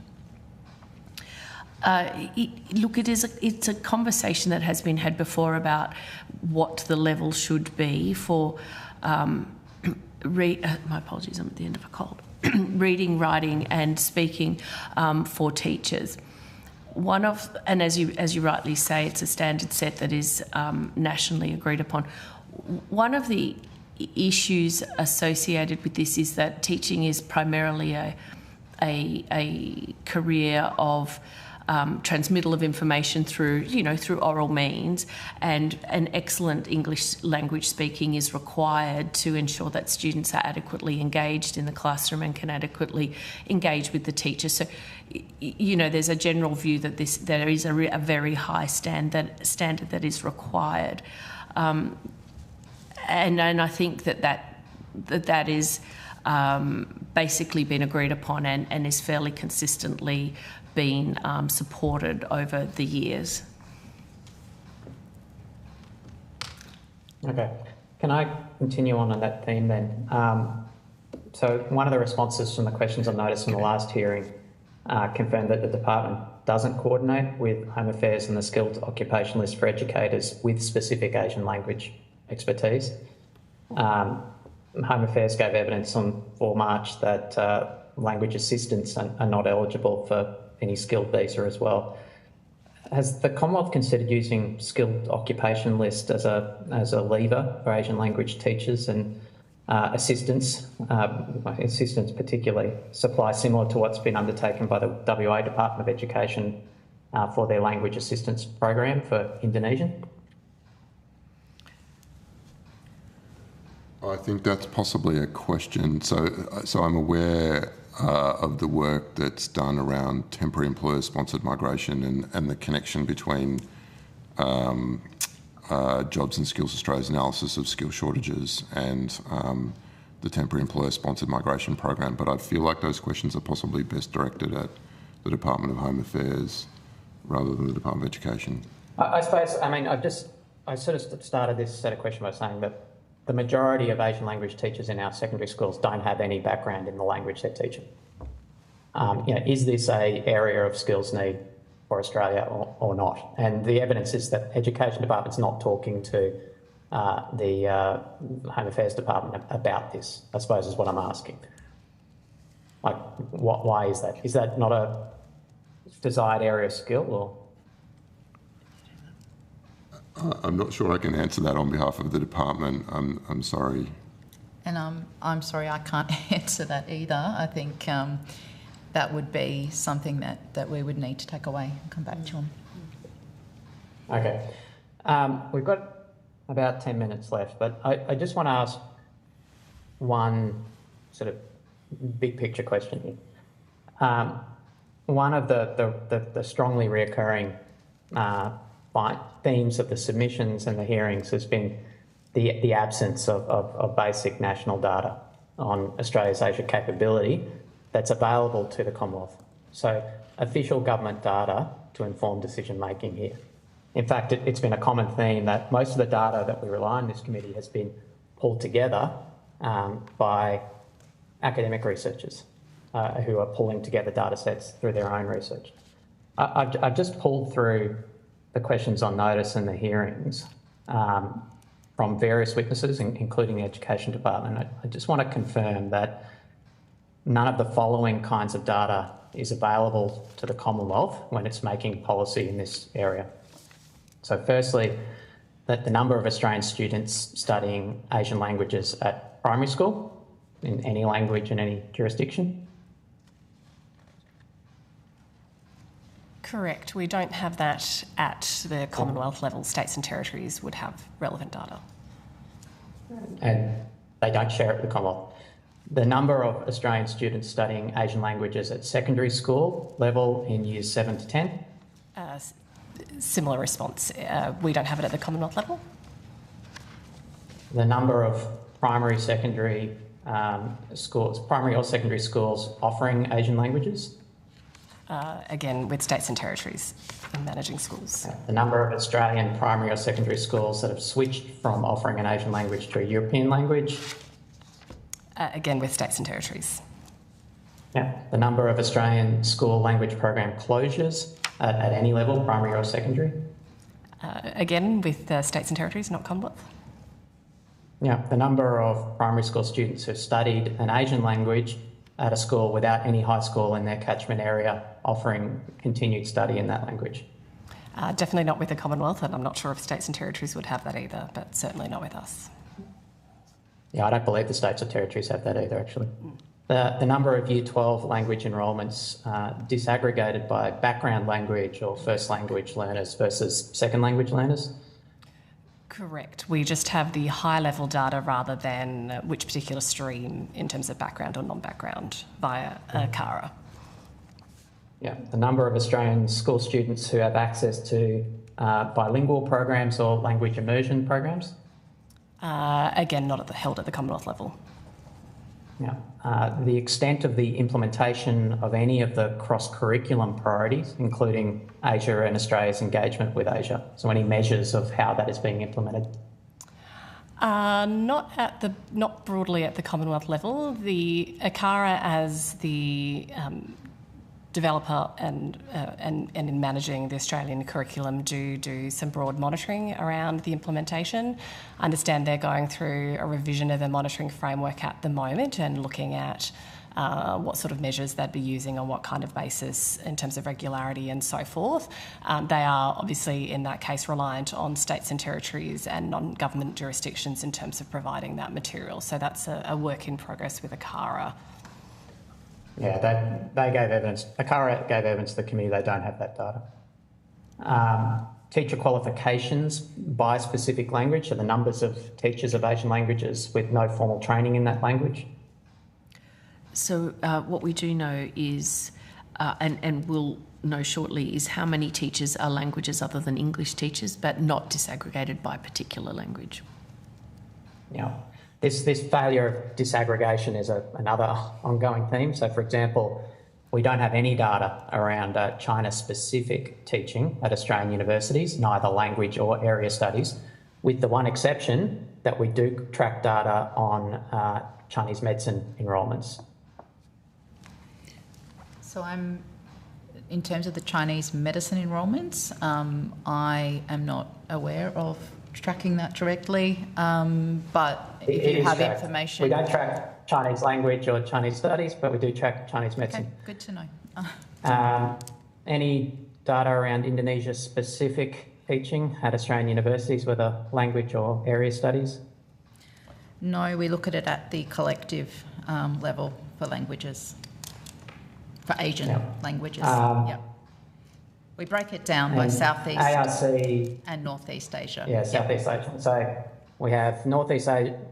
It's a conversation that has been had before about what the level should be for my apologies, I'm at the end of a cold. Reading, writing, and speaking for teachers. And as you rightly say, it's a standard set that is nationally agreed upon. One of the issues associated with this is that teaching is primarily a career of transmittal of information through oral means, and an excellent English language speaking is required to ensure that students are adequately engaged in the classroom and can adequately engage with the teacher. So, there's a general view that there is a very high standard that is required, and I think that is basically been agreed upon and is fairly consistently been supported over the years. Okay. Can I continue on that theme then? So one of the responses from the questions I noticed in the last hearing confirmed that the department doesn't coordinate with Home Affairs and the skilled occupation list for educators with specific Asian language expertise. Home Affairs gave evidence on 4 March that language assistants are not eligible for any skilled visa as well. Has the Commonwealth considered using skilled occupation list as a lever for Asian language teachers and assistants particularly, supply similar to what's been undertaken by the WA Department of Education for their language assistance program for Indonesian? I think that's possibly a question. So I'm aware of the work that's done around temporary employer-sponsored migration and the connection between Jobs and Skills Australia's analysis of skill shortages and the temporary employer-sponsored migration program. But I feel like those questions are possibly best directed at the Department of Home Affairs rather than the Department of Education. I suppose, I mean, I sort of started this set of questions by saying that the majority of Asian language teachers in our secondary schools don't have any background in the language they're teaching. Is this an area of skills need for Australia or not? And the evidence is that Education Department's not talking to the Home Affairs Department about this, I suppose is what I'm asking. Like, why is that? Is that not a desired area of skill, or? I'm not sure I can answer that on behalf of the department. I'm sorry. And I'm sorry, I can't answer that either. I think that would be something that we would need to take away and come back to on. Okay. We've got about 10 minutes left, but I just want to ask one sort of big picture question here. One of the strongly reoccurring themes of the submissions and the hearings has been the absence of basic national data on Australia's Asia capability that's available to the Commonwealth. So official government data to inform decision making here. In fact, it's been a common theme that most of the data that we rely on in this committee has been pulled together by academic researchers who are pulling together data sets through their own research. I've just pulled through the questions on notice and the hearings from various witnesses, including the Education Department. I just want to confirm that none of the following kinds of data is available to the Commonwealth when it's making policy in this area. So firstly, that the number of Australian students studying Asian languages at primary school, in any language in any jurisdiction. Correct. We don't have that at the Commonwealth level. States and territories would have relevant data. And they don't share it with the Commonwealth. The number of Australian students studying Asian languages at secondary school level in years 7 to 10? Similar response. We don't have it at the Commonwealth level. The number of primary, secondary schools, primary or secondary schools offering Asian languages? Again, with states and territories in managing schools. The number of Australian primary or secondary schools that have switched from offering an Asian language to a European language? Again, with states and territories. Yeah. The number of Australian school language program closures at any level, primary or secondary? Again, with states and territories, not Commonwealth. Yeah. The number of primary school students who've studied an Asian language at a school without any high school in their catchment area offering continued study in that language? Definitely not with the Commonwealth, and I'm not sure if states and territories would have that either, but certainly not with us. Yeah, I don't believe the states or territories have that either, actually. The number of Year 12 language enrolments disaggregated by background language or first language learners versus second language learners? Correct. We just have the high-level data rather than which particular stream in terms of background or non-background via CARA. Yeah, the number of Australian school students who have access to bilingual programs or language immersion programs? Again, not held at the Commonwealth level. Yeah. The extent of the implementation of any of the cross-curriculum priorities, including Asia and Australia's engagement with Asia. So any measures of how that is being implemented? Not broadly at the Commonwealth level. The ACARA as the developer and in managing the Australian curriculum do some broad monitoring around the implementation. I understand they're going through a revision of their monitoring framework at the moment and looking at what sort of measures they'd be using on what kind of basis in terms of regularity and so forth. They are obviously in that case reliant on states and territories and non-government jurisdictions in terms of providing that material. So that's a work in progress with ACARA. Yeah, they gave evidence. ACARA gave evidence to the committee they don't have that data. teacher qualifications by specific language, so the numbers of teachers of Asian languages with no formal training in that language? So what we do know is, and we'll know shortly, is how many teachers are languages other than English teachers, but not disaggregated by particular language. Yeah. This failure of disaggregation is another ongoing theme. So, for example, we don't have any data around China-specific teaching at Australian universities, neither language or area studies, with the one exception that we do track data on Chinese medicine enrolments. So in terms of the Chinese medicine enrolments, I am not aware of tracking that directly, but if you have tracked. information... We don't track Chinese language or Chinese studies, but we do track Chinese medicine. Okay, good to know. Any data around Indonesia-specific teaching at Australian universities, whether language or area studies? No, we look at it at the collective level for languages, for Asian languages. We break it down by Southeast ARC and Northeast Asia. Yeah, Southeast Asian. So we have Northeast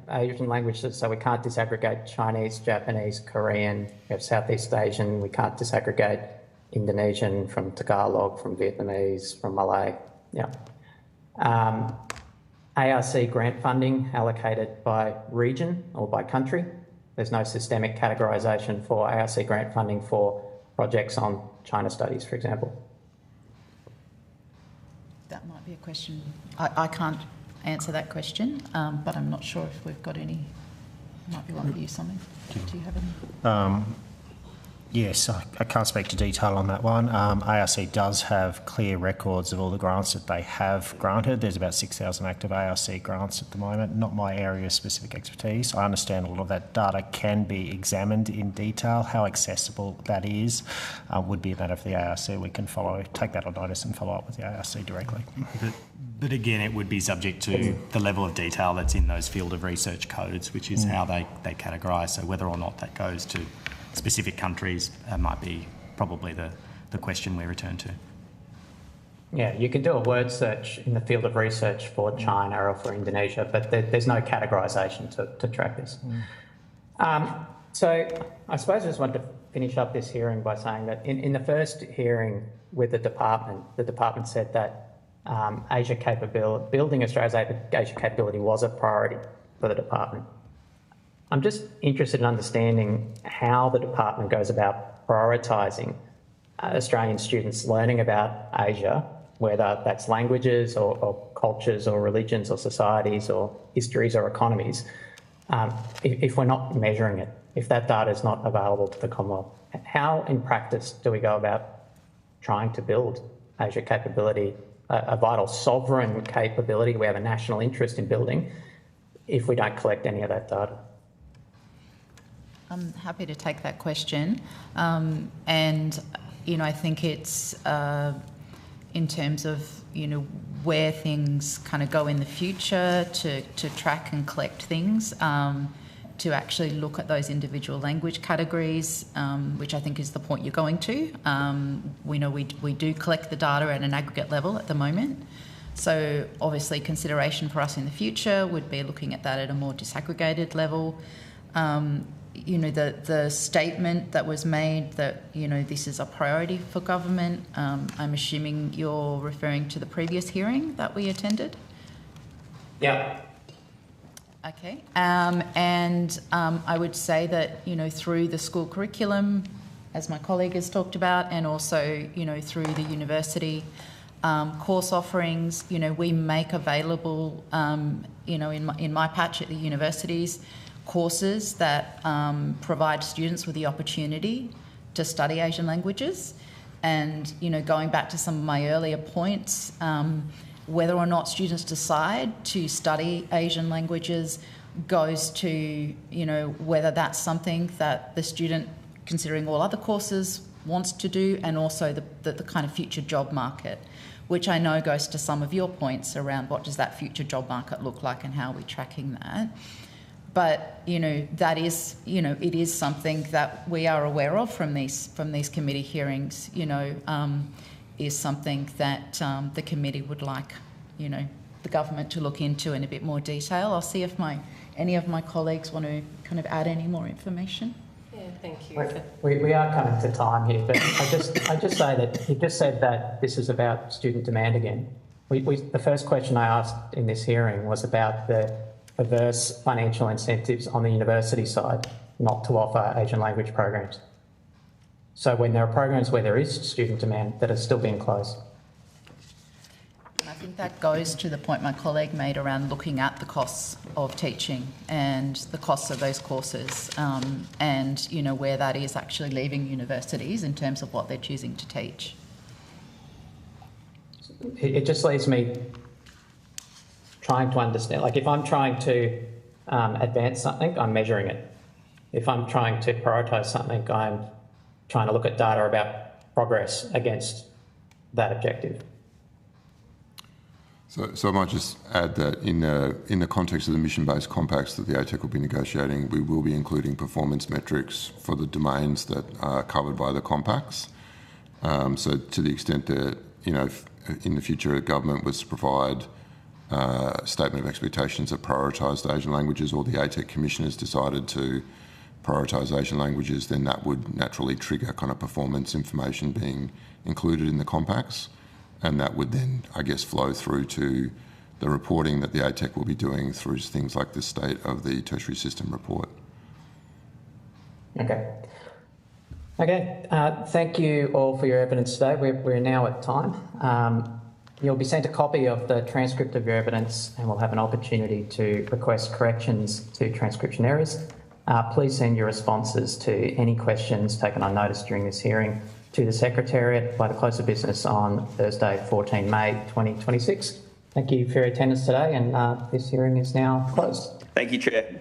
Asian languages, so we can't disaggregate Chinese, Japanese, Korean. We have Southeast Asian, we can't disaggregate Indonesian from Tagalog, from Vietnamese, from Malay. Yeah. ARC grant funding allocated by region or by country. There's no systemic categorisation for ARC grant funding for projects on China studies, for example. That might be a question. I can't answer that question, but I'm not sure if we've got any. Might be one for you, Simon. Do you have any? Yes, I can't speak to detail on that one. ARC does have clear records of all the grants that they have granted. There's about 6,000 active ARC grants at the moment, not my area of specific expertise. I understand a lot of that data can be examined in detail. How accessible that is would be a matter for the ARC. We can take that on notice and follow up with the ARC directly. But again, it would be subject to the level of detail that's in those field of research codes, which is how they categorise. So whether or not that goes to specific countries might be probably the question we return to. Yeah, you can do a word search in the field of research for China or for Indonesia, but there's no categorisation to track this. So I suppose I just wanted to finish up this hearing by saying that in the first hearing with the department said that building Australia's Asia capability was a priority for the department. I'm just interested in understanding how the department goes about prioritising Australian students learning about Asia, whether that's languages or cultures or religions or societies or histories or economies, if we're not measuring it, if that data is not available to the Commonwealth. How in practice do we go about trying to build Asia capability, a vital sovereign capability we have a national interest in building, if we don't collect any of that data? I'm happy to take that question. And, I think it's in terms of, where things kind of go in the future to track and collect things, to actually look at those individual language categories, which I think is the point you're going to. We know we do collect the data at an aggregate level at the moment. So obviously consideration for us in the future would be looking at that at a more disaggregated level. The statement that was made that, this is a priority for government, I'm assuming you're referring to the previous hearing that we attended? Yeah. Okay. And I would say that, through the school curriculum, as my colleague has talked about, and also, through the university course offerings, we make available, in my patch at the universities, courses that provide students with the opportunity to study Asian languages. And, going back to some of my earlier points, whether or not students decide to study Asian languages goes to, whether that's something that the student, considering all other courses, wants to do, and also the kind of future job market, which I know goes to some of your points around what does that future job market look like and how are we tracking that. But, that is, it is something that we are aware of from these committee hearings, is something that the committee would like, you know, the government to look into in a bit more detail. I'll see if any of my colleagues want to kind of add any more information. Yeah, thank you. We are coming to time here, but I just say that he just said that this is about student demand again. The first question I asked in this hearing was about the perverse financial incentives on the university side not to offer Asian language programs. So when there are programs where there is student demand that are still being closed. I think that goes to the point my colleague made around looking at the costs of teaching and the costs of those courses, and you know where that is actually leaving universities in terms of what they're choosing to teach. It just leaves me trying to understand. Like if I'm trying to advance something, I'm measuring it. If I'm trying to prioritise something, I'm trying to look at data about progress against that objective. So I might just add that in the context of the mission-based compacts that the ATEC will be negotiating, we will be including performance metrics for the domains that are covered by the compacts. So to the extent that, you know, if in the future government was to provide a statement of expectations that prioritised Asian languages, or the ATEC Commission has decided to prioritise Asian languages, then that would naturally trigger kind of performance information being included in the compacts. And that would then, I guess, flow through to the reporting that the ATEC will be doing through things like the State of the Tertiary System report. Okay. Thank you all for your evidence today. We're now at time. You'll be sent a copy of the transcript of your evidence, and we'll have an opportunity to request corrections to transcription errors. Please send your responses to any questions taken on notice during this hearing to the Secretariat by the close of business on Thursday, 14 May 2026. Thank you for your attendance today, and this hearing is now closed. Thank you, Chair.